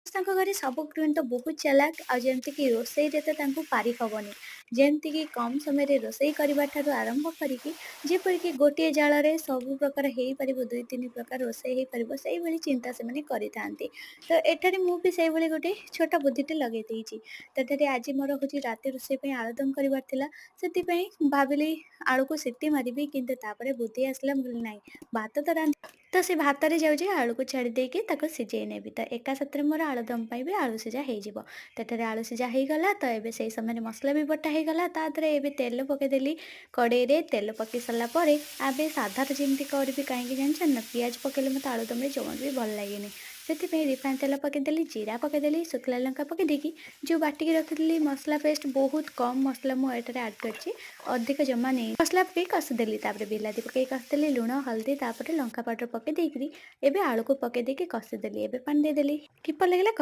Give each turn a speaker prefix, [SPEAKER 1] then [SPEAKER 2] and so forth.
[SPEAKER 1] ସମସ୍ତଙ୍କ ଘରେ ସବୁ ଗୃହିଣୀ ତ ବହୁତ ଚାଲାକ ଆଉ ଯେମିତିକି ରୋଷେଇରେ ତ ତାଙ୍କୁ ପାରି ହବନି। ଯେମିତିକି କମ୍ ସମୟରେ ରୋଷେଇ କରିବା ଠାରୁ ଆରମ୍ଭ କରିକି ଯେପରିକି ଗୋଟିଏ ଜାଳରେ ସବୁ ପ୍ରକାର ହେଇପାରିବ 2-3 ପ୍ରକାର ରୋଷେଇ ହେଇପାରିବ ସେଇଭଳି ଚିନ୍ତା ସେମାନେ କରିଥାନ୍ତି। ତ ଏଠାରେ ମୁଁ ବି ସେଇଭଳି ଗୋଟେ ଛୋଟ ବୁଦ୍ଧିଟେ ଲଗେଇ ଦେଇଛି। ତ ଏଠାରେ ଆଜି ମୋର ହଉଛି ରାତି ରୋଷେଇ ପାଇଁ ଆଳୁଦମ କରିବାର ଥିଲା। ସେଥିପାଇଁ ଭାବିଲି ଆଳୁକୁ ସିଟି ମାରିବି କିନ୍ତୁ ତାପରେ ବୁଦ୍ଧି ଆସିଲା ମୁଁ କହିଲି ନାଇଁ ଭାତ ତ ରାନ୍ଧି ତ ସେ ଭାତରେ ଯାଉଛି ଆଳୁକୁ ଛାଡ଼ି ଦେଇକି ତାକୁ ସିଝେଇ ନେବି। ତ ଏକା ସାଥିରେ ମୋର ଆଳୁଦମ ପାଇଁ ବି ଆଳୁ ସିଝା ହେଇଯିବ। ତ ଏଠାରେ ଆଳୁ ସିଝା ହେଇଗଲା ତ ଏବେ ସେଇ ସମୟରେ ମସଲା ବି ବଟା ହେଇଗଲା। ତା ଦେହରେ ଏବେ ତେଲ ପକେଇଦେଲି। କଡ଼େଇରେ ତେଲ ପକେଇ ସାରିଲା ପରେ ଏବେ ସାଧାରେ ଯେମିତି କରିବି କାହିଁକି ଜାଣିଛନ୍ତି ନା ପିଆଜ ପକେଇଲେ ମୋତେ ଆଳୁଦମରେ ଜମା ବି ଭଲ ଲାଗେନି। ସେଥିପାଇଁ ରିଫାଇନ ତେଲ ପକେଇଦେଲି, ଜିରା ପକେଇଦେଲି, ଶୁଖିଲା ଲଙ୍କା ପକେଇ ଦେଇକି ଯେଉଁ ବାଟିକି ରଖିଥିଲି ମସଲା ପେଷ୍ଟ ବହୁତ କମ୍ ମସଲା ମୁଁ ଏଠାରେ ଆଡ଼୍ କରିଛି। ଅଧିକ ଜମା ନେଇ ମସଲା ପକେଇ କଷିଦେଲି। ତାପରେ ବିଲାତି ପକେଇ କଷିଦେଲି, ଲୁଣ, ହଳଦୀ ତାପରେ ଲଙ୍କା ପାଉଡ଼ର ପକେଇ ଦେଇକିରି ଏବେ ଆଳୁକୁ ପକେଇ ଦେଇକି କଷିଦେଲି। ଏବେ ପାଣି ଦେଇଦେଲି। କିପରି ଲାଗିଲା